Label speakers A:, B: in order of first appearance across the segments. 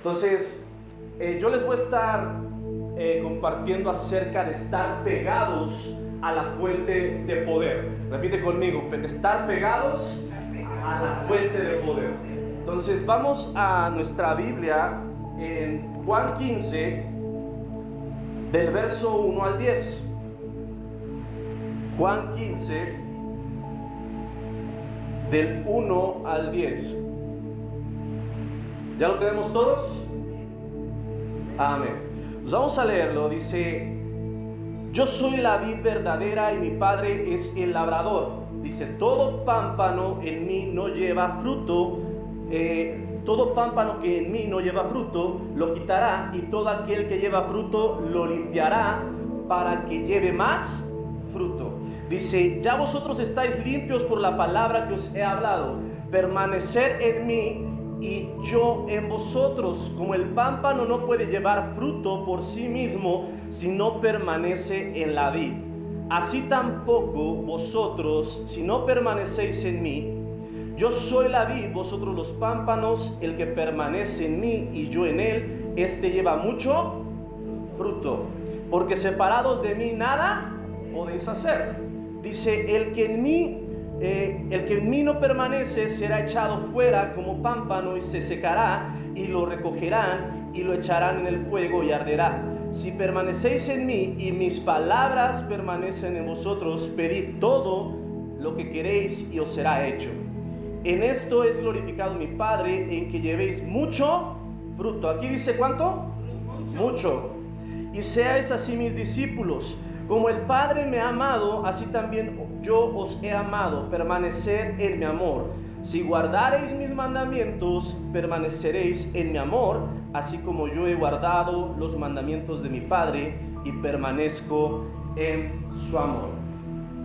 A: Entonces, yo les voy a estar compartiendo acerca de estar pegados a la fuente de poder. Repite conmigo, estar pegados a la fuente de poder. Entonces, vamos a nuestra Biblia en Juan 15, del verso 1 al 10. Juan 15, del 1 al 10. ¿Ya lo tenemos todos? Amén. Pues vamos a leerlo. Dice: yo soy la vid verdadera y mi Padre es el labrador. Dice: todo pámpano en mí no lleva fruto, todo pámpano que en mí no lleva fruto lo quitará, y todo aquel que lleva fruto lo limpiará para que lleve más fruto. Dice: ya vosotros estáis limpios por la palabra que os he hablado. Permanecer en mí y yo en vosotros. Como el pámpano no puede llevar fruto por sí mismo si no permanece en la vid, así tampoco vosotros si no permanecéis en mí. Yo soy la vid, vosotros los pámpanos. El que permanece en mí y yo en él, este lleva mucho fruto, porque separados de mí nada podéis hacer. Dice: el que en mí no permanece será echado fuera como pámpano y se secará, y lo recogerán y lo echarán en el fuego y arderá. Si permanecéis en mí y mis palabras permanecen en vosotros, pedid todo lo que queréis y os será hecho. En esto es glorificado mi Padre, en que llevéis mucho fruto. Aquí dice ¿cuánto? Mucho. Y seáis así mis discípulos. Como el Padre me ha amado, así también yo os he amado. Permaneced en mi amor. Si guardareis mis mandamientos, permaneceréis en mi amor, así como yo he guardado los mandamientos de mi Padre y permanezco en su amor.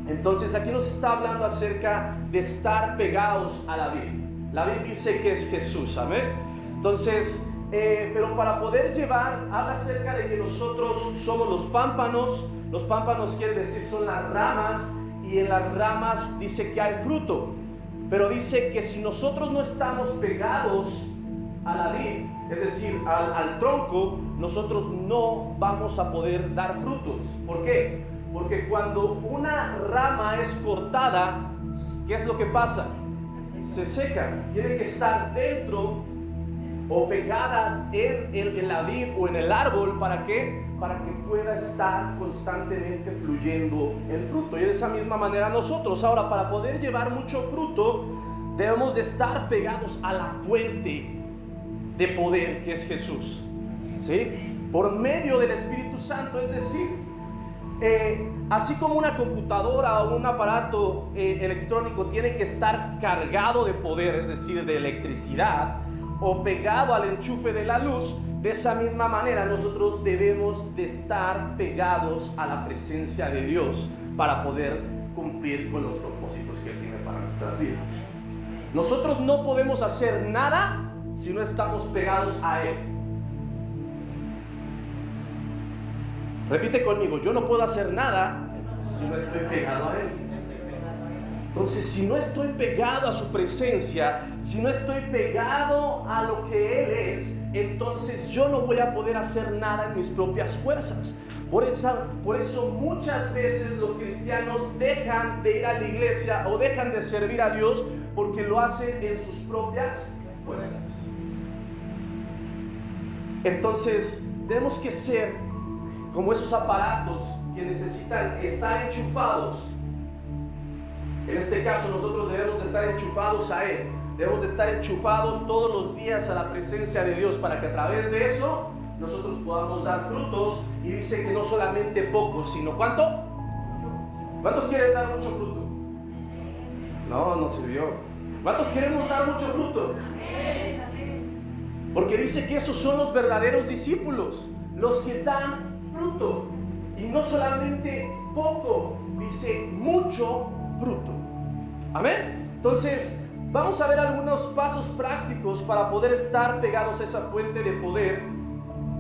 A: Entonces aquí nos está hablando acerca de estar pegados a la vid. La vid dice que es Jesús, amén. Entonces, pero para poder llevar, habla acerca de que nosotros somos los pámpanos. Los pámpanos quiere decir son las ramas, y en las ramas dice que hay fruto. Pero dice que si nosotros no estamos pegados a la vid, es decir, al tronco, nosotros no vamos a poder dar frutos. ¿Por qué? Porque cuando una rama es cortada, ¿qué es lo que pasa? Se seca. Tiene que estar dentro o pegada en la vid o en el árbol. ¿Para qué? Para que pueda estar constantemente fluyendo el fruto. Y de esa misma manera nosotros. Ahora, para poder llevar mucho fruto, debemos de estar pegados a la fuente de poder que es Jesús, ¿sí? Por medio del Espíritu Santo. Es decir, así como una computadora o un aparato electrónico tiene que estar cargado de poder, es decir, de electricidad, o pegado al enchufe de la luz, de esa misma manera nosotros debemos de estar pegados a la presencia de Dios para poder cumplir con los propósitos que Él tiene para nuestras vidas. Nosotros no podemos hacer nada si no estamos pegados a Él. Repite conmigo: yo no puedo hacer nada si no estoy pegado a Él. Entonces, si no estoy pegado a su presencia, si no estoy pegado a lo que Él es, entonces yo no voy a poder hacer nada en mis propias fuerzas. Por eso muchas veces los cristianos dejan de ir a la iglesia o dejan de servir a Dios porque lo hacen en sus propias fuerzas. Entonces, tenemos que ser como esos aparatos que necesitan estar enchufados. En este caso, nosotros debemos de estar enchufados a Él. Debemos de estar enchufados todos los días a la presencia de Dios, para que a través de eso nosotros podamos dar frutos. Y dice que no solamente pocos, sino ¿cuánto? ¿Cuántos quieren dar mucho fruto? No sirvió. ¿Cuántos queremos dar mucho fruto? Porque dice que esos son los verdaderos discípulos, los que dan fruto. Y no solamente poco, dice mucho fruto. Amén. Entonces, vamos a ver algunos pasos prácticos para poder estar pegados a esa fuente de poder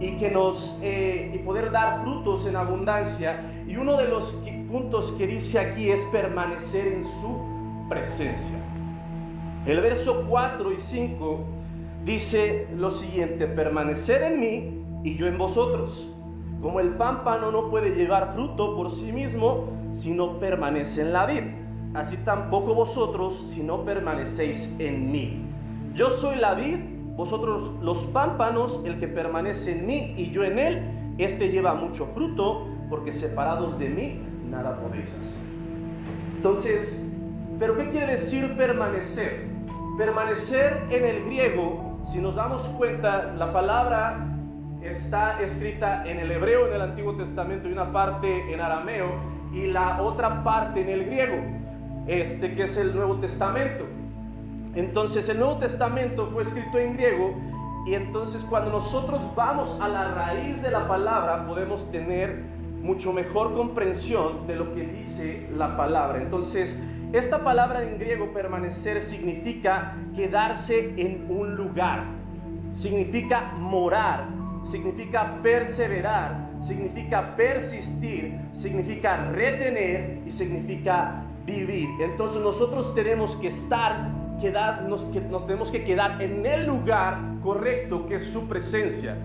A: y poder dar frutos en abundancia. Y uno de los puntos que dice aquí es permanecer en su presencia. El verso 4 y 5 dice lo siguiente: permaneced en mí y yo en vosotros. Como el pámpano no puede llevar fruto por sí mismo si no permanece en la vid, así tampoco vosotros si no permanecéis en mí. Yo soy la vid, vosotros los pámpanos. El que permanece en mí y yo en él, este lleva mucho fruto, porque separados de mí nada podéis hacer. Entonces, ¿pero qué quiere decir permanecer? Permanecer en el griego, si nos damos cuenta, la palabra está escrita en el hebreo en el Antiguo Testamento y una parte en arameo y la otra parte en el griego, que es el Nuevo Testamento. Entonces el Nuevo Testamento fue escrito en griego, y entonces cuando nosotros vamos a la raíz de la palabra podemos tener mucho mejor comprensión de lo que dice la palabra. Entonces esta palabra en griego, permanecer, significa quedarse en un lugar, significa morar, significa perseverar, significa persistir, significa retener y significa vivir. Entonces nosotros tenemos que nos tenemos que quedar en el lugar correcto, que es su presencia.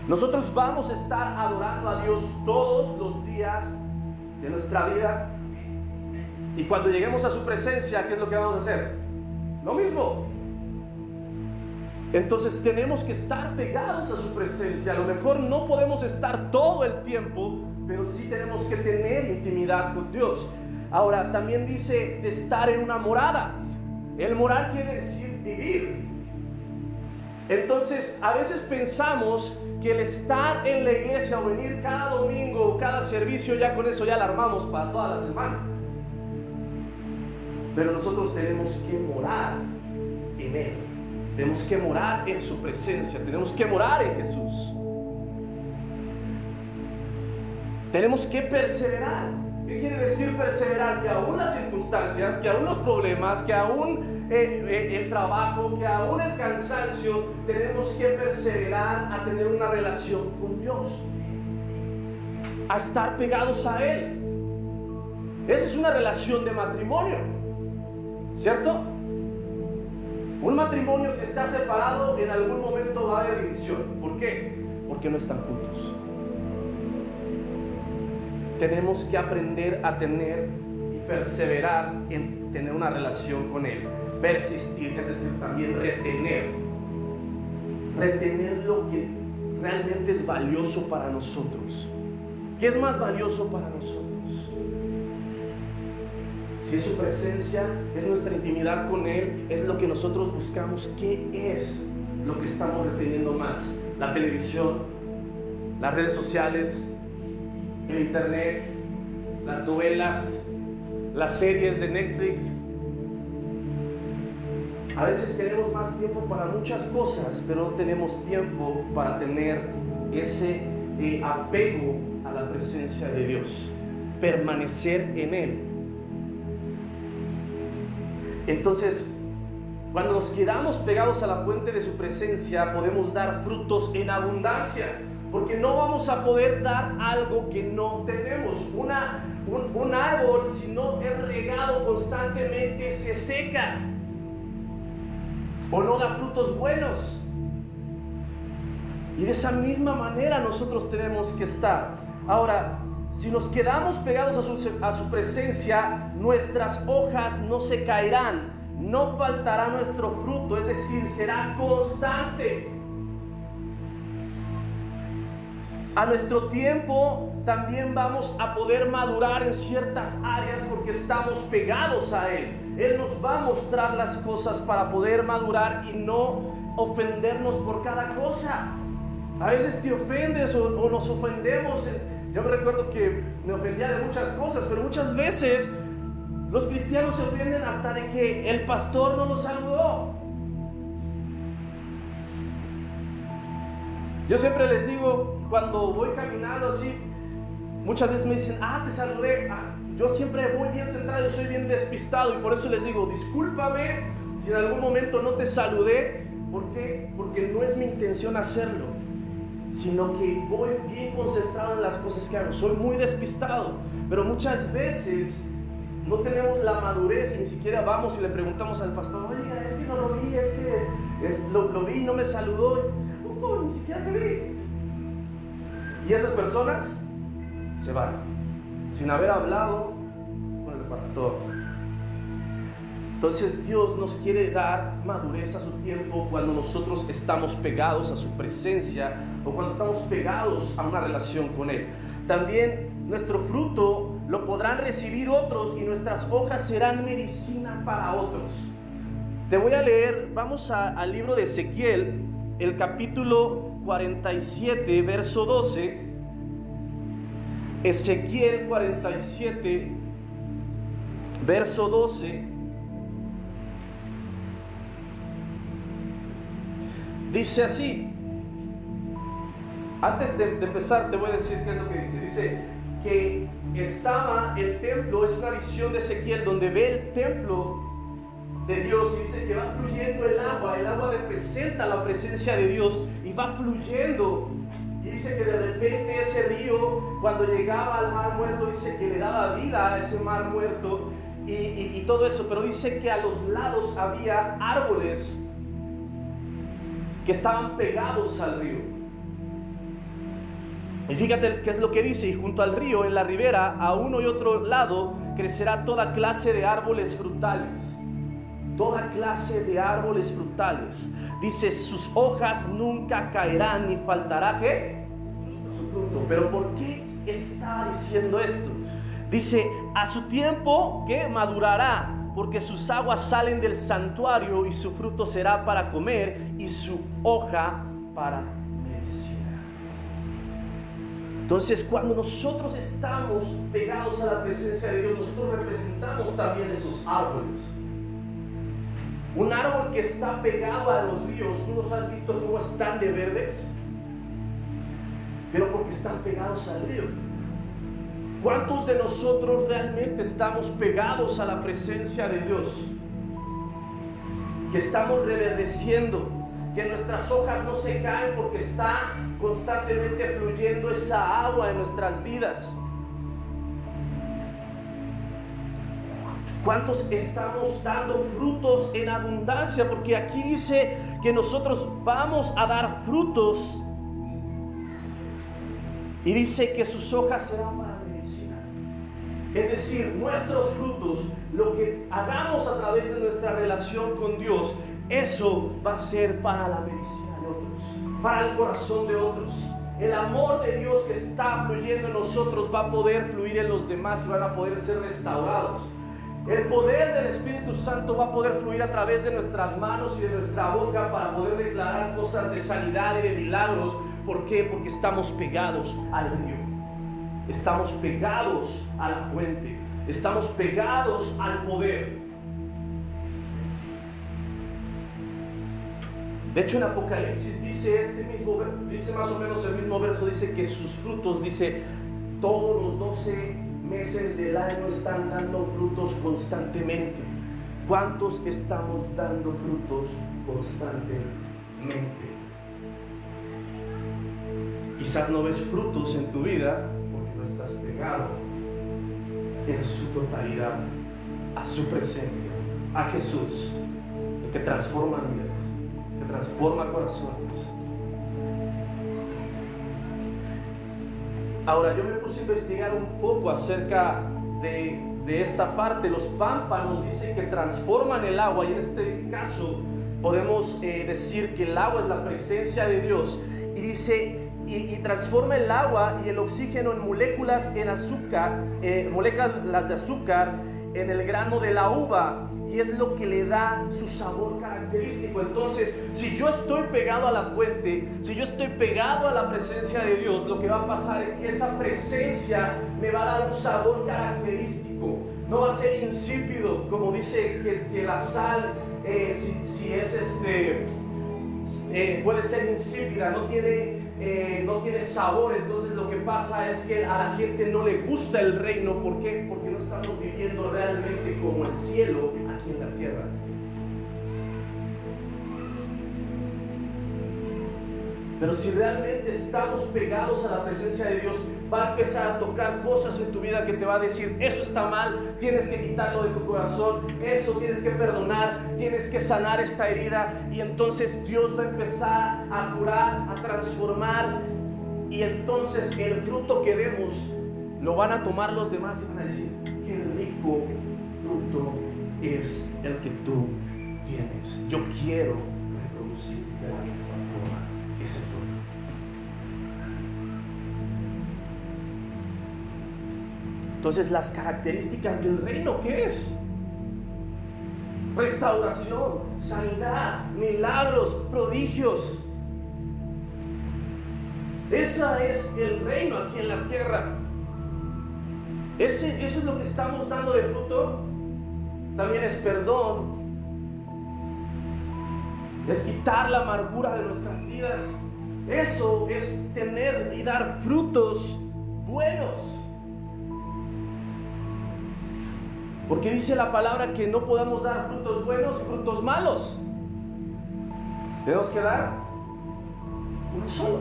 A: Nosotros vamos a estar adorando a Dios todos los días de nuestra vida, y cuando lleguemos a su presencia, ¿qué es lo que vamos a hacer? Lo mismo. Entonces tenemos que estar pegados a su presencia. A lo mejor no podemos estar todo el tiempo, pero sí tenemos que tener intimidad con Dios. Ahora, también dice de estar en una morada. El morar quiere decir vivir. Entonces, a veces pensamos que el estar en la iglesia o venir cada domingo o cada servicio, ya con eso ya la armamos para toda la semana. Pero nosotros tenemos que morar en Él. Tenemos que morar en su presencia. Tenemos que morar en Jesús. Tenemos que perseverar. ¿Qué quiere decir perseverar? Que aún las circunstancias, que aún los problemas, que aún el trabajo, que aún el cansancio, tenemos que perseverar a tener una relación con Dios, a estar pegados a Él. Esa es una relación de matrimonio, ¿cierto? Un matrimonio, si está separado, en algún momento va a haber división. ¿Por qué? Porque no están juntos. Tenemos que aprender a tener y perseverar en tener una relación con Él. Persistir, es decir, también retener. Retener lo que realmente es valioso para nosotros. ¿Qué es más valioso para nosotros? Si es su presencia, es nuestra intimidad con Él, es lo que nosotros buscamos. ¿Qué es lo que estamos reteniendo más? La televisión, las redes sociales, el internet, las novelas, las series de Netflix. A veces tenemos más tiempo para muchas cosas, pero no tenemos tiempo para tener ese apego a la presencia de Dios, permanecer en Él. Entonces, cuando nos quedamos pegados a la fuente de su presencia, podemos dar frutos en abundancia, porque no vamos a poder dar algo que no tenemos. Un árbol, si no es regado constantemente, se seca o no da frutos buenos. Y de esa misma manera nosotros tenemos que estar. Ahora, si nos quedamos pegados a su presencia, nuestras hojas no se caerán, no faltará nuestro fruto, es decir, será constante. A nuestro tiempo también vamos a poder madurar en ciertas áreas porque estamos pegados a Él. Él nos va a mostrar las cosas para poder madurar y no ofendernos por cada cosa. A veces te ofendes o nos ofendemos. Yo me recuerdo que me ofendía de muchas cosas, pero muchas veces los cristianos se ofenden hasta de que el pastor no los saludó. Yo siempre les digo, cuando voy caminando así, muchas veces me dicen, te saludé. Yo siempre voy bien centrado, yo soy bien despistado, y por eso les digo, discúlpame si en algún momento no te saludé. ¿Por qué? Porque no es mi intención hacerlo, sino que voy bien concentrado en las cosas que hago. Soy muy despistado, pero muchas veces no tenemos la madurez y ni siquiera vamos y le preguntamos al pastor, oiga, es que no lo vi, es que lo vi y no me saludó. Y dice, ¿cómo? Ni siquiera te vi. Y esas personas se van sin haber hablado con el pastor. Entonces Dios nos quiere dar madurez a su tiempo cuando nosotros estamos pegados a su presencia o cuando estamos pegados a una relación con Él. También nuestro fruto lo podrán recibir otros y nuestras hojas serán medicina para otros. Te voy a leer, vamos al libro de Ezequiel, el capítulo 47, verso 12. Ezequiel 47, verso 12. Dice así. Antes de empezar te voy a decir qué es lo que dice. Dice que estaba el templo, es una visión de Ezequiel donde ve el templo de Dios y dice que va fluyendo el agua representa la presencia de Dios y va fluyendo. Y dice que de repente ese río, cuando llegaba al mar muerto, dice que le daba vida a ese mar muerto y todo eso. Pero dice que a los lados había árboles que estaban pegados al río. Y fíjate qué es lo que dice: y junto al río, en la ribera, a uno y otro lado, crecerá toda clase de árboles frutales. Toda clase de árboles frutales. Dice, sus hojas nunca caerán ni faltará ¿qué? Su fruto. Pero ¿por qué está diciendo esto? Dice, a su tiempo que madurará, porque sus aguas salen del santuario y su fruto será para comer y su hoja para medicina. Entonces, cuando nosotros estamos pegados a la presencia de Dios, nosotros representamos también esos árboles. Un árbol que está pegado a los ríos, ¿tú los has visto cómo están de verdes? Pero porque están pegados al río. ¿Cuántos de nosotros realmente estamos pegados a la presencia de Dios? Que estamos reverdeciendo, que nuestras hojas no se caen porque está constantemente fluyendo esa agua en nuestras vidas. ¿Cuántos estamos dando frutos en abundancia? Porque aquí dice que nosotros vamos a dar frutos. Y dice que sus hojas serán para medicina. Es decir, nuestros frutos, lo que hagamos a través de nuestra relación con Dios, eso va a ser para la medicina de otros, para el corazón de otros. El amor de Dios que está fluyendo en nosotros va a poder fluir en los demás y van a poder ser restaurados. El poder del Espíritu Santo va a poder fluir a través de nuestras manos y de nuestra boca para poder declarar cosas de sanidad y de milagros. ¿Por qué? Porque estamos pegados al río. Estamos pegados a la fuente. Estamos pegados al poder. De hecho, en Apocalipsis dice más o menos el mismo verso, dice que sus frutos, dice, todos los 12 meses del año están dando frutos constantemente. ¿Cuántos estamos dando frutos constantemente? Quizás no ves frutos en tu vida porque no estás pegado en su totalidad a su presencia, a Jesús, el que transforma vidas, que transforma corazones. Ahora, yo me puse a investigar un poco acerca de esta parte. Los pámpanos dicen que transforman el agua, y en este caso podemos decir que el agua es la presencia de Dios. Y dice, y transforma el agua y el oxígeno en moléculas de azúcar en el grano de la uva, y es lo que le da su sabor característico. Entonces, si yo estoy pegado a la fuente, si yo estoy pegado a la presencia de Dios, lo que va a pasar es que esa presencia me va a dar un sabor característico. No va a ser insípido, como dice que la sal, si es puede ser insípida, no tiene sabor. Entonces lo que pasa es que a la gente no le gusta el reino. ¿Por qué? Porque no estamos viviendo realmente como el cielo aquí en la tierra. Pero si realmente estamos pegados a la presencia de Dios, va a empezar a tocar cosas en tu vida que te va a decir: eso está mal, tienes que quitarlo de tu corazón, eso tienes que perdonar, tienes que sanar esta herida. Y entonces Dios va a empezar a curar, a transformar. Y entonces el fruto que demos lo van a tomar los demás y van a decir: qué rico fruto es el que tú tienes. Yo quiero reproducir de la misma forma ese fruto. Entonces, las características del reino, ¿qué es? Restauración, sanidad, milagros, prodigios. Ese es el reino aquí en la tierra. Eso es lo que estamos dando de fruto. También es perdón, es quitar la amargura de nuestras vidas. Eso es tener y dar frutos buenos. Porque dice la palabra que no podemos dar frutos buenos y frutos malos. Tenemos que dar uno solo.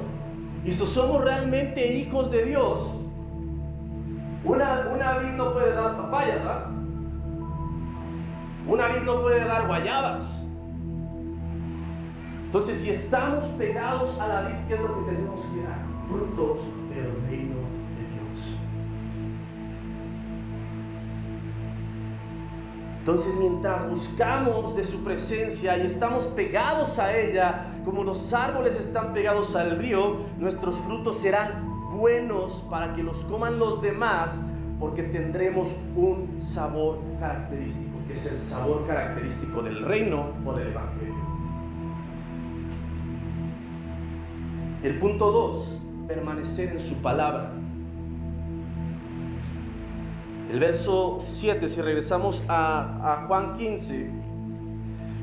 A: Y si somos realmente hijos de Dios, una vid no puede dar papayas, ¿verdad? Una vid no puede dar guayabas. Entonces, si estamos pegados a la vid, ¿qué es lo que tenemos que dar? Frutos del reino de Dios. Entonces, mientras buscamos de su presencia y estamos pegados a ella, como los árboles están pegados al río, nuestros frutos serán buenos para que los coman los demás, porque tendremos un sabor característico, que es el sabor característico del reino o del evangelio. El punto 2, permanecer en su palabra. El verso 7, si regresamos a Juan 15,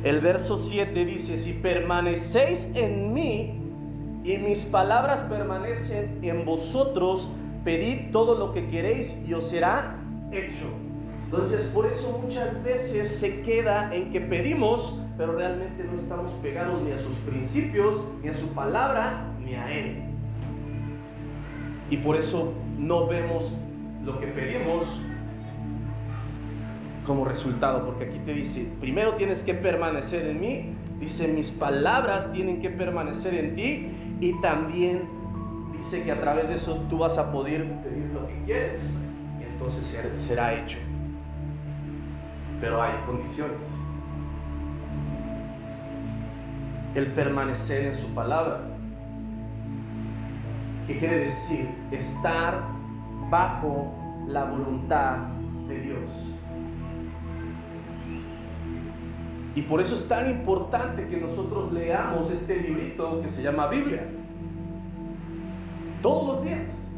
A: el verso 7 dice: si permanecéis en mí y mis palabras permanecen en vosotros, pedid todo lo que queréis y os será hecho. Entonces, por eso muchas veces se queda en que pedimos, pero realmente no estamos pegados ni a sus principios, ni a su palabra, ni a Él. Y por eso no vemos lo que pedimos como resultado, porque aquí te dice: primero tienes que permanecer en mí, dice mis palabras tienen que permanecer en ti, y también dice que a través de eso tú vas a poder pedir lo que quieres, y entonces será hecho. Pero hay condiciones. El permanecer en su palabra, ¿qué quiere decir? Estar bajo la voluntad de Dios. Y por eso es tan importante que nosotros leamos este librito que se llama Biblia todos los días.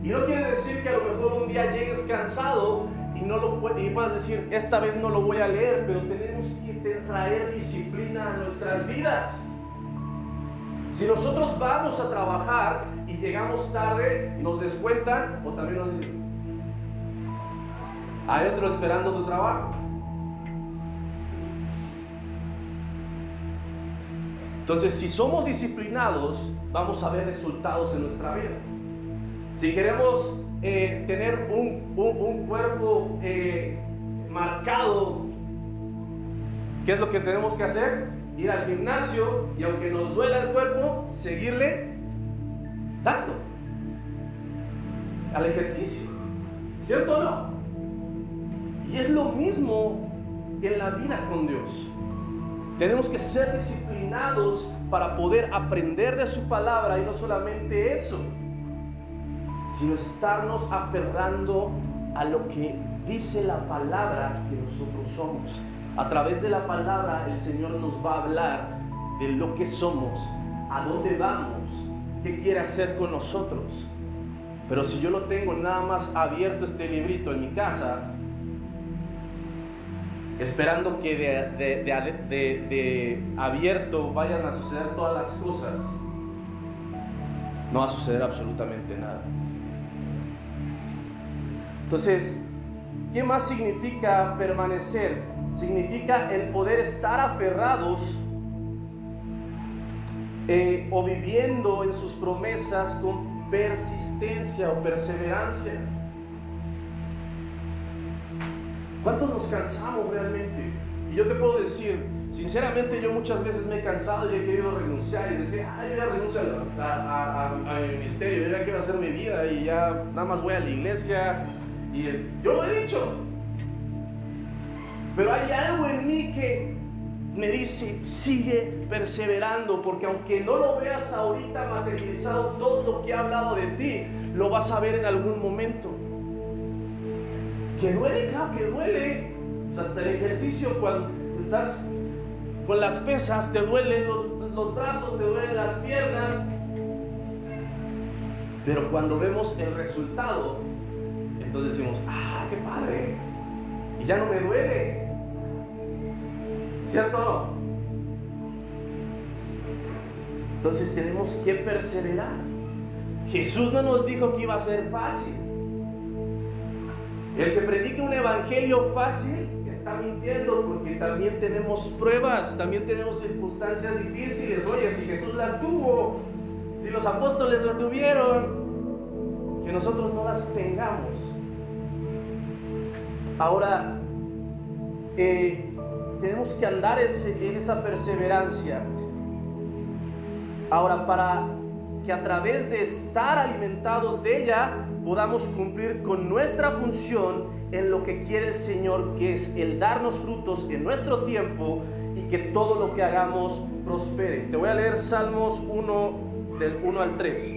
A: Y no quiere decir que a lo mejor un día llegues cansado y puedas decir: esta vez no lo voy a leer, pero tenemos que traer disciplina a nuestras vidas. Si nosotros vamos a trabajar y llegamos tarde, nos descuentan, o también nos dicen: hay otro esperando tu trabajo. Entonces, si somos disciplinados, vamos a ver resultados en nuestra vida. Si queremos tener un cuerpo marcado, ¿qué es lo que tenemos que hacer? Ir al gimnasio, y aunque nos duela el cuerpo, seguirle dando al ejercicio, ¿cierto o no? Y es lo mismo en la vida con Dios. Tenemos que ser disciplinados para poder aprender de su palabra, y no solamente eso, sino estarnos aferrando a lo que dice la palabra que nosotros somos. A través de la palabra el Señor nos va a hablar de lo que somos, a dónde vamos, qué quiere hacer con nosotros. Pero si yo lo tengo nada más abierto, este librito, en mi casa, esperando que de abierto vayan a suceder todas las cosas, no va a suceder absolutamente nada. Entonces, ¿qué más significa permanecer? Significa el poder estar aferrados o viviendo en sus promesas con persistencia o perseverancia. ¿Cuántos nos cansamos realmente? Y yo te puedo decir, sinceramente, yo muchas veces me he cansado y he querido renunciar y decir, yo ya renuncio a mi ministerio, yo ya quiero hacer mi vida y ya nada más voy a la iglesia. Yo lo he dicho, pero hay algo en mí que me dice, sigue perseverando, porque aunque no lo veas ahorita materializado, todo lo que he hablado de ti, lo vas a ver en algún momento. Que duele, claro que duele. O sea, hasta el ejercicio, cuando estás con las pesas, te duelen los brazos, te duelen las piernas. Pero cuando vemos el resultado, entonces decimos, qué padre, y ya no me duele. ¿Cierto? Entonces tenemos que perseverar. Jesús no nos dijo que iba a ser fácil. El que predica un evangelio fácil está mintiendo, porque también tenemos pruebas, también tenemos circunstancias difíciles. Oye, si Jesús las tuvo, si los apóstoles lo tuvieron, que nosotros no las tengamos. Ahora, tenemos que andar en esa perseverancia. Ahora, para que a través de estar alimentados de ella, podamos cumplir con nuestra función en lo que quiere el Señor, que es el darnos frutos en nuestro tiempo y que todo lo que hagamos prospere. Te voy a leer Salmos 1, del 1 al 3.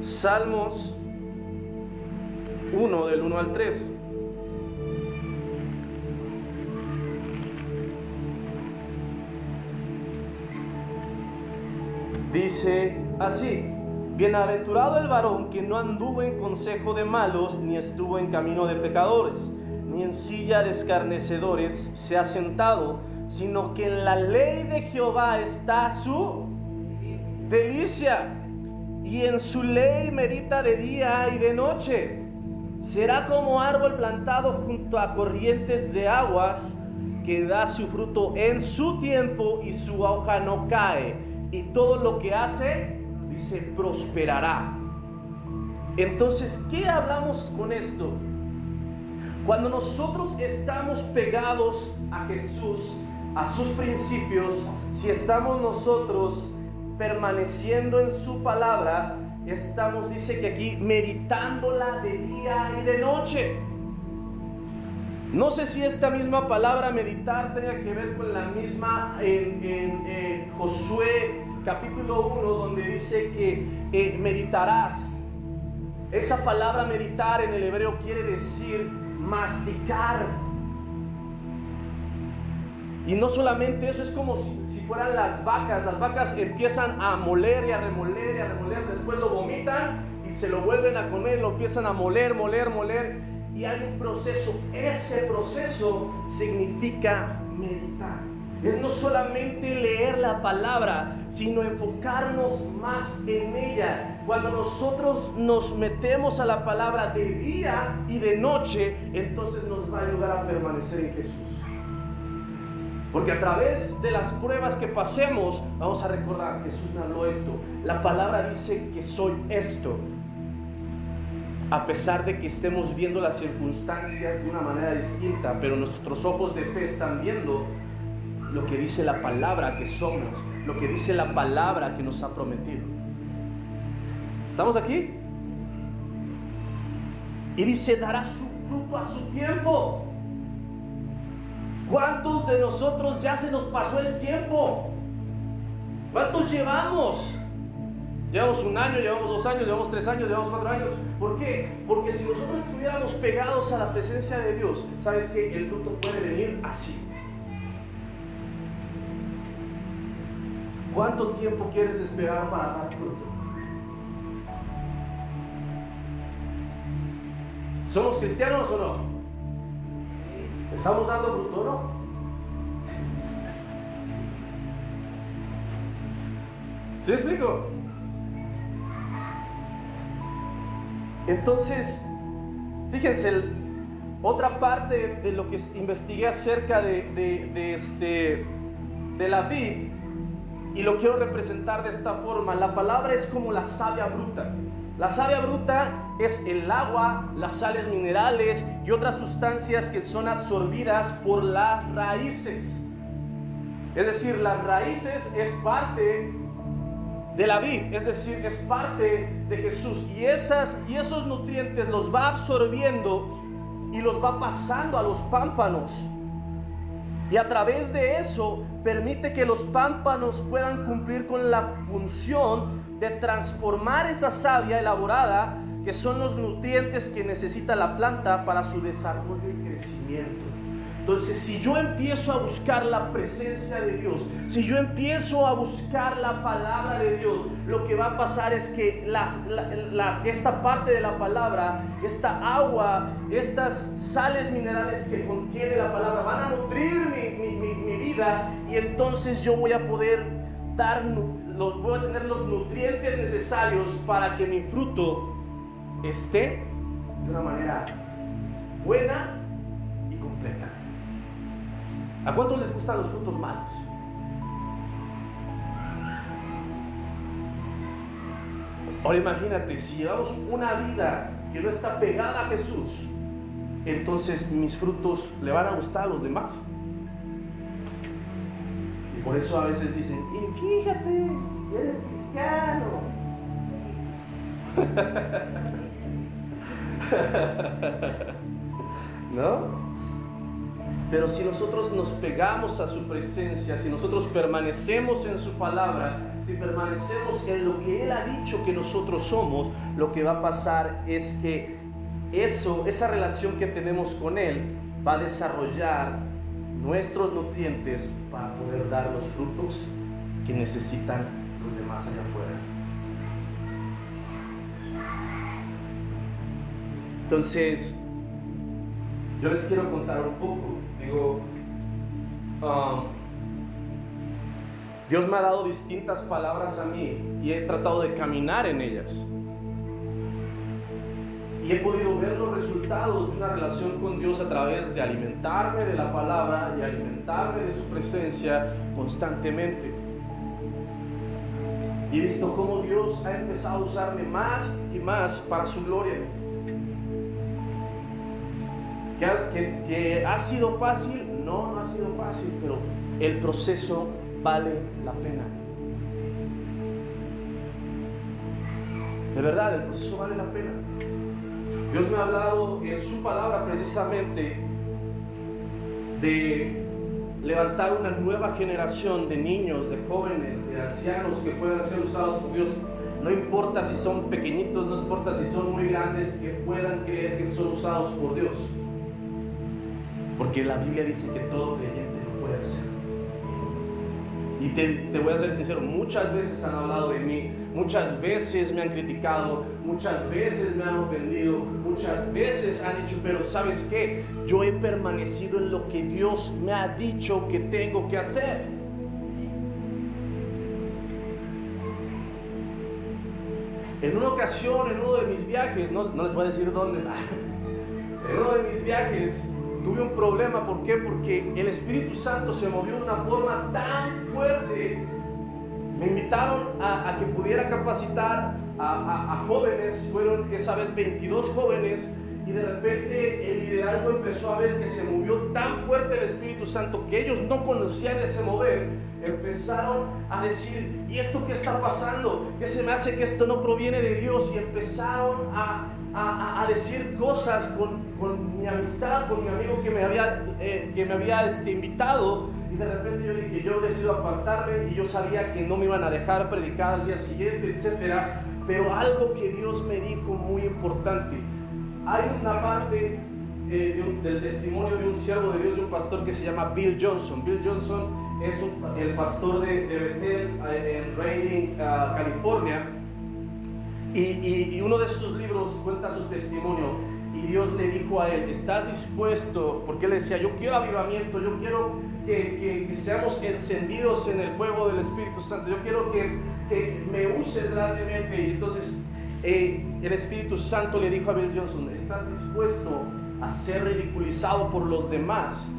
A: Salmos 1, del 1 al 3. Dice así: bienaventurado el varón que no anduvo en consejo de malos, ni estuvo en camino de pecadores, ni en silla de escarnecedores se ha sentado, sino que en la ley de Jehová está su delicia, y en su ley medita de día y de noche. Será como árbol plantado junto a corrientes de aguas, que da su fruto en su tiempo y su hoja no cae, y todo lo que hace, dice, prosperará. Entonces, ¿qué hablamos con esto? Cuando nosotros estamos pegados a Jesús, a sus principios, si estamos nosotros permaneciendo en su palabra, estamos, dice que aquí, meditándola de día y de noche. No sé si esta misma palabra meditar tenga que ver con la misma en Josué capítulo 1, donde dice que meditarás. Esa palabra meditar en el hebreo quiere decir masticar. Y no solamente eso, es como si fueran las vacas. Las vacas empiezan a moler y a remoler y a remoler, después lo vomitan y se lo vuelven a comer, lo empiezan a moler. Y hay un proceso. Ese proceso significa meditar. Es no solamente leer la palabra, sino enfocarnos más en ella. Cuando nosotros nos metemos a la palabra de día y de noche, entonces nos va a ayudar a permanecer en Jesús. Porque a través de las pruebas que pasemos, vamos a recordar, Jesús me habló esto. La palabra dice que soy esto. A pesar de que estemos viendo las circunstancias de una manera distinta, pero nuestros ojos de fe están viendo lo que dice la palabra que somos, lo que dice la palabra que nos ha prometido. ¿Estamos aquí? Y dice, dará su fruto a su tiempo. ¿Cuántos de nosotros ya se nos pasó el tiempo? ¿Cuántos llevamos? Llevamos 1 año, llevamos 2 años, llevamos 3 años, llevamos 4 años. ¿Por qué? Porque si nosotros estuviéramos pegados a la presencia de Dios, ¿sabes qué? El fruto puede venir así. ¿Cuánto tiempo quieres esperar para dar fruto? ¿Somos cristianos o no? ¿Estamos dando fruto o no? ¿Sí me explico? Entonces, fíjense, otra parte de lo que investigué acerca de la vid y lo quiero representar de esta forma. La palabra es como la savia bruta. La savia bruta es el agua, las sales minerales y otras sustancias que son absorbidas por las raíces. Es decir, las raíces es parte de la vid, es decir, es parte de Jesús. Y esos nutrientes los va absorbiendo y los va pasando a los pámpanos. Y a través de eso permite que los pámpanos puedan cumplir con la función de transformar esa savia elaborada, que son los nutrientes que necesita la planta para su desarrollo y crecimiento. Entonces, si yo empiezo a buscar la presencia de Dios, si yo empiezo a buscar la palabra de Dios, lo que va a pasar es que esta parte de la palabra, esta agua, estas sales minerales que contiene la palabra van a nutrir mi vida, y entonces yo voy a poder voy a tener los nutrientes necesarios para que mi fruto esté de una manera buena y completa. ¿A cuántos les gustan los frutos malos? Ahora imagínate, si llevamos una vida que no está pegada a Jesús, entonces mis frutos le van a gustar a los demás. Y por eso a veces dicen, y fíjate, eres cristiano. ¿No? Pero si nosotros nos pegamos a su presencia, si nosotros permanecemos en su palabra, si permanecemos en lo que Él ha dicho que nosotros somos, lo que va a pasar es que esa relación que tenemos con Él va a desarrollar nuestros nutrientes para poder dar los frutos que necesitan los demás allá afuera. Entonces, yo les quiero contar un poco. Dios me ha dado distintas palabras a mí y he tratado de caminar en ellas. Y he podido ver los resultados de una relación con Dios a través de alimentarme de la palabra y alimentarme de su presencia constantemente. Y he visto cómo Dios ha empezado a usarme más y más para su gloria. ¿Que ha sido fácil? No ha sido fácil, pero el proceso vale la pena. De verdad, el proceso vale la pena. Dios me ha hablado en su palabra precisamente de levantar una nueva generación de niños, de jóvenes, de ancianos que puedan ser usados por Dios. No importa si son pequeñitos, no importa si son muy grandes, que puedan creer que son usados por Dios. Porque la Biblia dice que todo creyente lo puede hacer. Y te voy a ser sincero, muchas veces han hablado de mí, muchas veces me han criticado, muchas veces me han ofendido, muchas veces han dicho, pero ¿sabes qué? Yo he permanecido en lo que Dios me ha dicho que tengo que hacer. En una ocasión, en uno de mis viajes, no les voy a decir dónde, en uno de mis viajes, tuve un problema. ¿Por qué? Porque el Espíritu Santo se movió de una forma tan fuerte. Me invitaron a que pudiera capacitar a jóvenes. Fueron esa vez 22 jóvenes. Y de repente el liderazgo empezó a ver que se movió tan fuerte el Espíritu Santo que ellos no conocían ese mover. Empezaron a decir, ¿y esto qué está pasando? ¿Qué se me hace que esto no proviene de Dios? Y empezaron a decir cosas con mi amistad, con mi amigo que me había invitado. Y de repente yo dije, yo decido apartarme, y yo sabía que no me iban a dejar predicar al día siguiente, etc. Pero algo que Dios me dijo muy importante. Hay una parte del testimonio de un siervo de Dios, de un pastor que se llama Bill Johnson. Bill Johnson es el pastor de Bethel en Redding, California. Y uno de sus libros cuenta su testimonio. Y Dios le dijo a él, ¿estás dispuesto? Porque él decía, yo quiero avivamiento, yo quiero que seamos encendidos en el fuego del Espíritu Santo, yo quiero que me uses grandemente. Y entonces el Espíritu Santo le dijo a Bill Johnson, ¿estás dispuesto a ser ridiculizado por los demás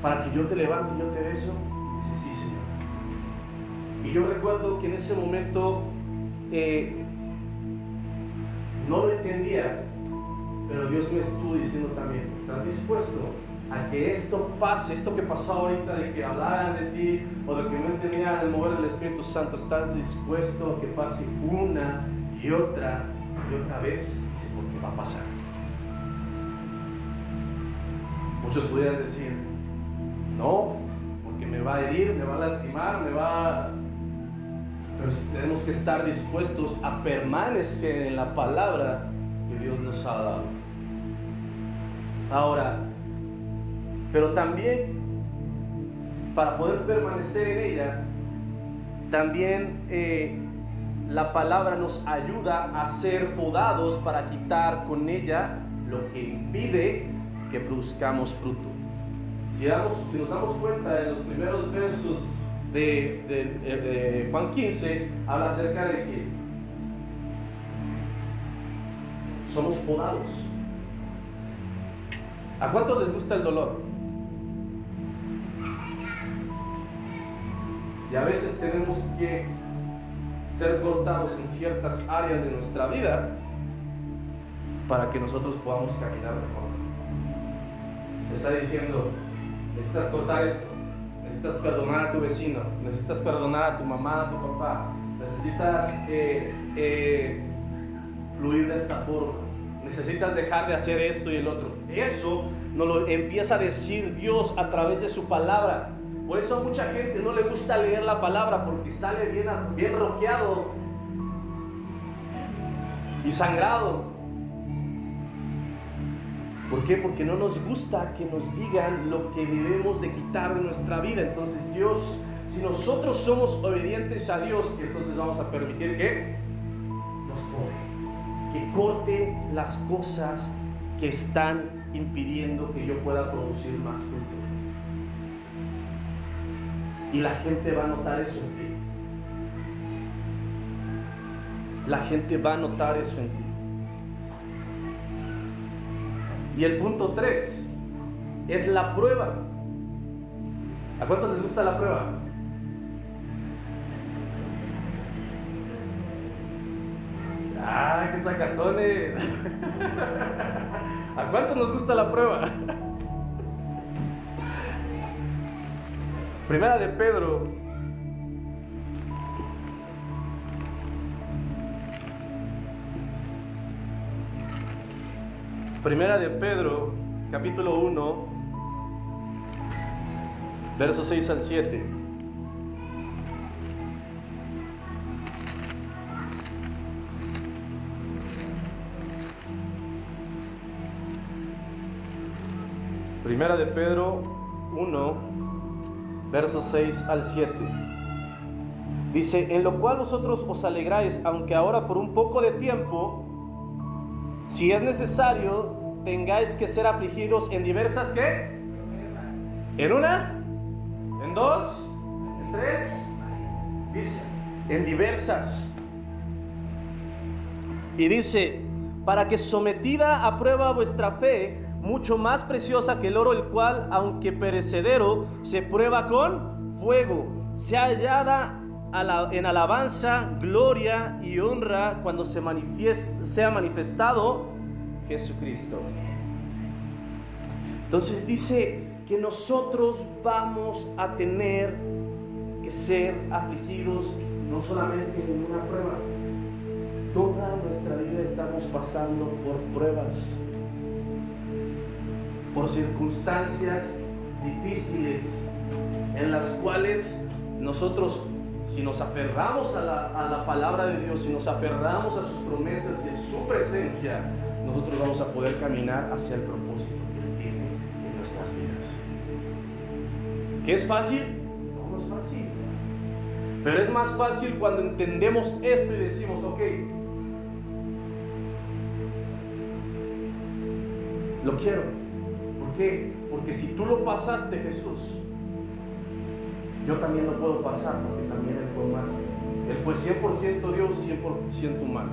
A: para que yo te levante y yo te beso. Dice, sí, Señor. Y yo recuerdo que en ese momento no lo entendía, pero Dios me estuvo diciendo también, ¿estás dispuesto a que esto pase, esto que pasó ahorita, de que hablaran de ti o de que no entendían el mover del Espíritu Santo? ¿Estás dispuesto a que pase una y otra vez? Dice, porque va a pasar. Muchos pudieran decir, no, porque me va a herir, me va a lastimar, pero tenemos que estar dispuestos a permanecer en la palabra que Dios nos ha dado. Ahora, pero también para poder permanecer en ella, también la palabra nos ayuda a ser podados para quitar con ella lo que impide que produzcamos fruto. Si nos damos cuenta, en los primeros versos de Juan 15 habla acerca de que somos podados. ¿A cuántos les gusta el dolor? Y a veces tenemos que ser cortados en ciertas áreas de nuestra vida para que nosotros podamos caminar mejor. Te está diciendo, necesitas cortar esto, necesitas perdonar a tu vecino, necesitas perdonar a tu mamá, a tu papá, necesitas fluir de esta forma, necesitas dejar de hacer esto y el otro. Eso nos lo empieza a decir Dios a través de su palabra. Por eso a mucha gente no le gusta leer la palabra, porque sale bien roqueado y sangrado. ¿Por qué? Porque no nos gusta que nos digan lo que debemos de quitar de nuestra vida. Entonces Dios, si nosotros somos obedientes a Dios, entonces vamos a permitir que nos pone, que corte las cosas que están impidiendo que yo pueda producir más fruto. Y la gente va a notar eso en ti. La gente va a notar eso en ti. Y el punto 3 es la prueba. ¿A cuántos les gusta la prueba? ¡Ay, qué sacatones! ¿A cuántos nos gusta la prueba? Primera de Pedro. Primera de Pedro, capítulo 1, versos 6 al 7. Primera de Pedro 1, versos 6 al 7. Dice, en lo cual vosotros os alegráis, aunque ahora por un poco de tiempo, si es necesario, tengáis que ser afligidos en diversas, ¿qué? ¿En una? ¿En dos? ¿En tres? Dice, en diversas. Y dice, para que sometida a prueba vuestra fe, mucho más preciosa que el oro, el cual, aunque perecedero, se prueba con fuego, sea hallada en alabanza, gloria y honra cuando sea manifestado Jesucristo. Entonces dice que nosotros vamos a tener que ser afligidos, no solamente en una prueba. Toda nuestra vida estamos pasando por pruebas, por circunstancias difíciles, en las cuales nosotros, si nos aferramos a la palabra de Dios, si nos aferramos a sus promesas y a su presencia, nosotros vamos a poder caminar hacia el propósito que Él tiene en nuestras vidas. ¿Qué es fácil? No, no es fácil. Pero es más fácil cuando entendemos esto y decimos, ok, lo quiero. ¿Por qué? Porque si tú lo pasaste, Jesús, yo también lo puedo pasar, porque también Él fue humano. Él fue 100% Dios, 100% humano.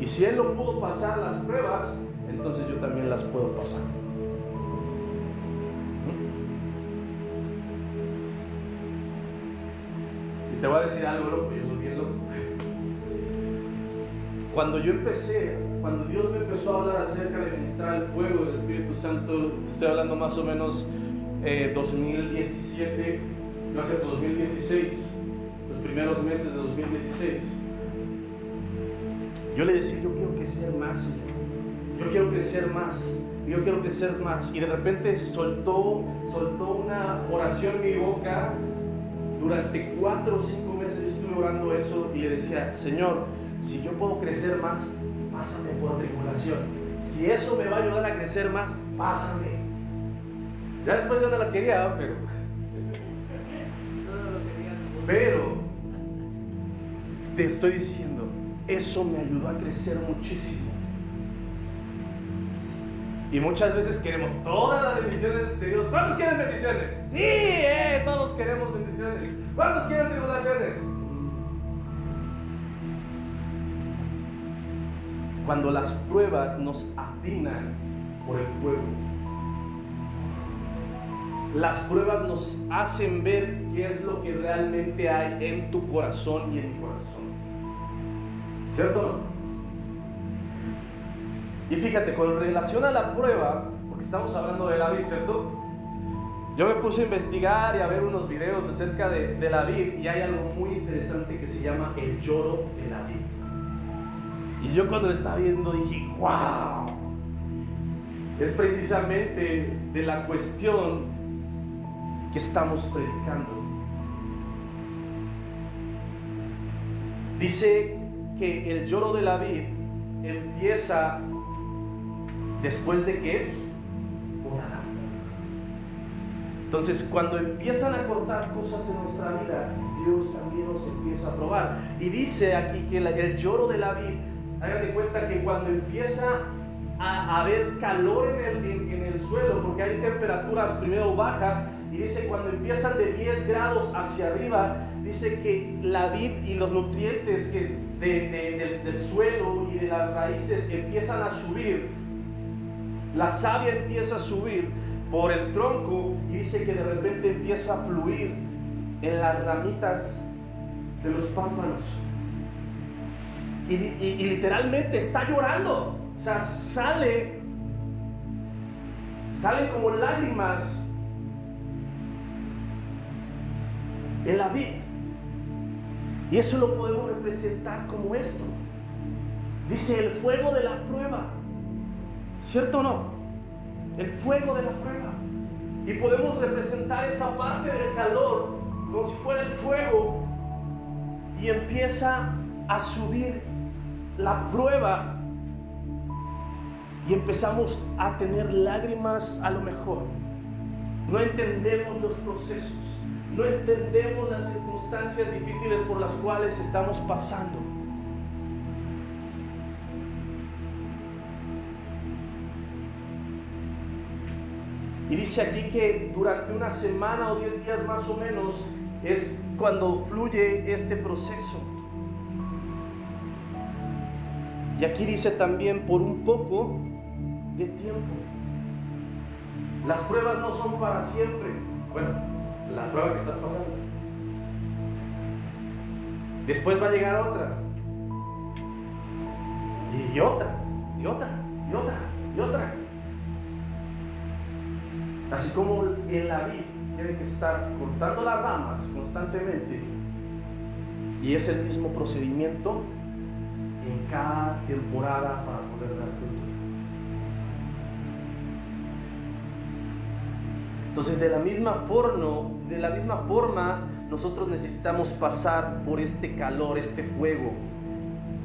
A: Y si Él lo pudo pasar las pruebas, entonces yo también las puedo pasar. Y te voy a decir algo, loco, yo soy bien loco. Cuando Dios me empezó a hablar acerca de ministrar el fuego del Espíritu Santo, estoy hablando más o menos 2017, no sé, 2016, los primeros meses de 2016. Yo le decía, yo quiero crecer más, Señor. Yo quiero crecer más. Yo quiero crecer más. Y de repente soltó una oración en mi boca. Durante 4 o 5 meses yo estuve orando eso y le decía, Señor, si yo puedo crecer más, pásame por tribulación. Si eso me va a ayudar a crecer más, pásame. Ya después yo no la quería, pero te estoy diciendo, eso me ayudó a crecer muchísimo. Y muchas veces queremos todas las bendiciones de Dios. ¿Cuántos quieren bendiciones? Sí, todos queremos bendiciones. ¿Cuántos quieren tribulaciones? Cuando las pruebas nos afinan por el fuego, las pruebas nos hacen ver qué es lo que realmente hay en tu corazón y en mi corazón. ¿Cierto o no? Y fíjate, con relación a la prueba, porque estamos hablando de la vid, ¿cierto? Yo me puse a investigar y a ver unos videos acerca de la vid, y hay algo muy interesante que se llama el lloro de la vid. Y yo cuando lo estaba viendo dije, ¡wow! Es precisamente de la cuestión que estamos predicando. Dice que el lloro de la vid empieza después de que es podada. Entonces, cuando empiezan a cortar cosas en nuestra vida, Dios también nos empieza a probar. Y dice aquí que el lloro de la vid, hagan de cuenta que cuando empieza a haber calor en el suelo, porque hay temperaturas primero bajas, y dice cuando empiezan de 10 grados hacia arriba, dice que la vid y los nutrientes del suelo y de las raíces empiezan a subir. La savia empieza a subir por el tronco y dice que de repente empieza a fluir en las ramitas de los pámpanos. Y literalmente está llorando. O sea, sale como lágrimas en la vid. Y eso lo podemos representar como esto. Dice el fuego de la prueba. ¿Cierto o no? El fuego de la prueba. Y podemos representar esa parte del calor como si fuera el fuego. Y empieza a subir la prueba. Y empezamos a tener lágrimas a lo mejor. No entendemos los procesos. No entendemos las circunstancias difíciles por las cuales estamos pasando. Y dice aquí que durante una semana o 10 días más o menos es cuando fluye este proceso. Y aquí dice también por un poco de tiempo. Las pruebas no son para siempre. Bueno, la prueba que estás pasando. Después va a llegar otra. Y otra, y otra, y otra, y otra. Así como en la vid tienen que estar cortando las ramas constantemente, y es el mismo procedimiento en cada temporada para poder dar fruto. Entonces, de la misma forma, nosotros necesitamos pasar por este calor, este fuego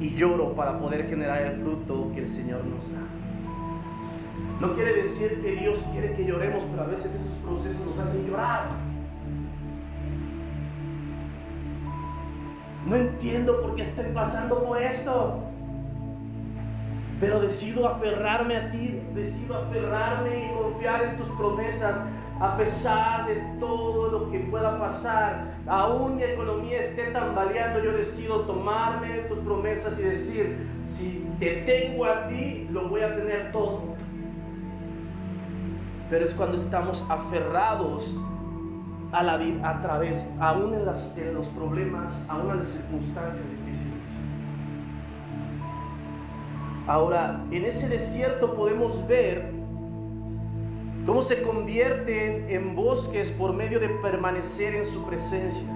A: y lloro para poder generar el fruto que el Señor nos da. No quiere decir que Dios quiere que lloremos, pero a veces esos procesos nos hacen llorar. No entiendo por qué estoy pasando por esto, pero decido aferrarme a ti, decido aferrarme y confiar en tus promesas, a pesar de todo lo que pueda pasar. Aún mi economía esté tambaleando, yo decido tomarme de tus promesas y decir, si te tengo a ti, lo voy a tener todo. Pero es cuando estamos aferrados a la vida a través, aún en los problemas, aún en las circunstancias difíciles. Ahora, en ese desierto podemos ver cómo se convierten en bosques por medio de permanecer en su presencia,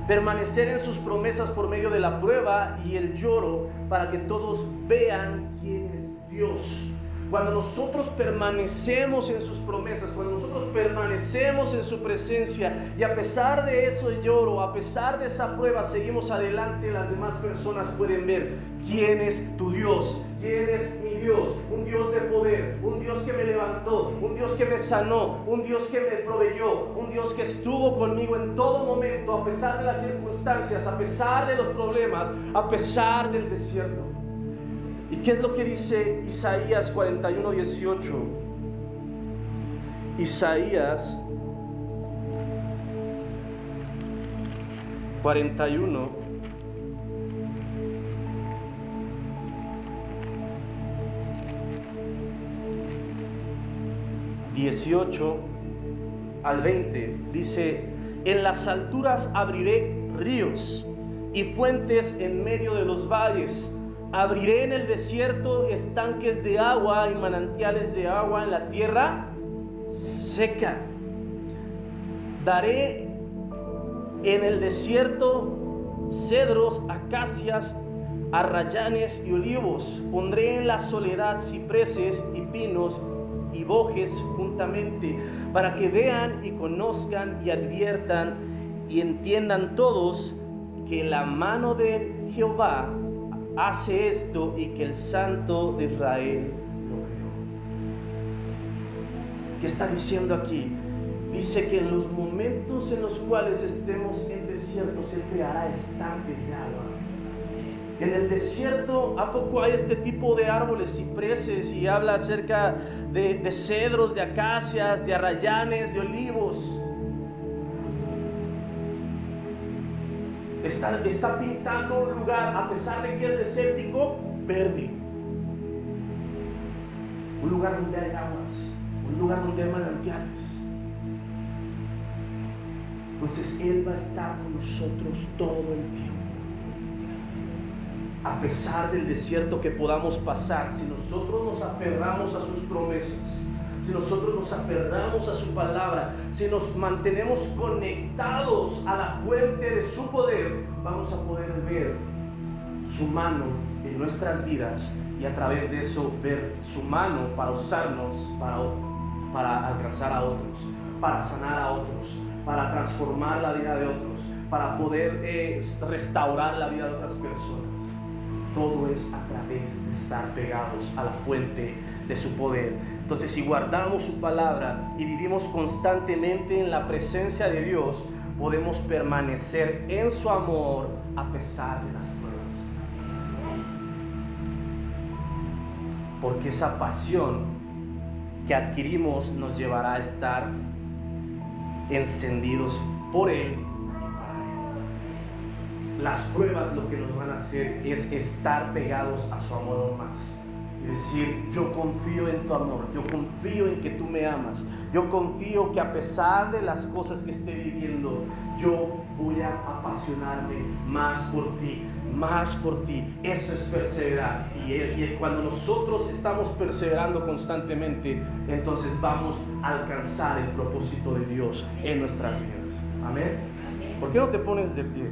A: permanecer en sus promesas por medio de la prueba y el lloro, para que todos vean quién es Dios. Cuando nosotros permanecemos en sus promesas, cuando nosotros permanecemos en su presencia, y a pesar de ese lloro, a pesar de esa prueba, seguimos adelante, las demás personas pueden ver quién es tu Dios, quién es mi Dios, un Dios de poder, un Dios que me levantó, un Dios que me sanó, un Dios que me proveyó, un Dios que estuvo conmigo en todo momento, a pesar de las circunstancias, a pesar de los problemas, a pesar del desierto. ¿Y qué es lo que dice Isaías 41:18? Isaías 41, (18 al 20) dice: en las alturas abriré ríos y fuentes en medio de los valles. Abriré en el desierto estanques de agua y manantiales de agua en la tierra seca. Daré en el desierto cedros, acacias, arrayanes y olivos. Pondré en la soledad cipreses y pinos y bojes juntamente, para que vean y conozcan y adviertan y entiendan todos que la mano de Jehová hace esto y que el Santo de Israel lo creó. ¿Qué está diciendo aquí? Dice que en los momentos en los cuales estemos en desiertos, Él creará estanques de agua. En el desierto, ¿a poco hay este tipo de árboles, cipreses? Y habla acerca de cedros, de acacias, de arrayanes, de olivos. Está pintando un lugar, a pesar de que es desértico, verde. Un lugar donde hay aguas, un lugar donde hay manantiales. Entonces Él va a estar con nosotros todo el tiempo. A pesar del desierto que podamos pasar, si nosotros nos aferramos a sus promesas, si nosotros nos aferramos a su palabra, si nos mantenemos conectados a la fuente de su poder, vamos a poder ver su mano en nuestras vidas, y a través de eso ver su mano para usarnos para alcanzar a otros, para sanar a otros, para transformar la vida de otros, para poder restaurar la vida de otras personas. Todo es a través de estar pegados a la fuente de su poder. Entonces, si guardamos su palabra y vivimos constantemente en la presencia de Dios, podemos permanecer en su amor a pesar de las pruebas. Porque esa pasión que adquirimos nos llevará a estar encendidos por Él. Las pruebas lo que nos van a hacer es estar pegados a su amor aún más. Y decir: yo confío en tu amor, yo confío en que tú me amas, yo confío que a pesar de las cosas que esté viviendo, yo voy a apasionarme más por ti, más por ti. Eso es perseverar. Y cuando nosotros estamos perseverando constantemente, entonces vamos a alcanzar el propósito de Dios en nuestras vidas. Amén. ¿Por qué no te pones de pie?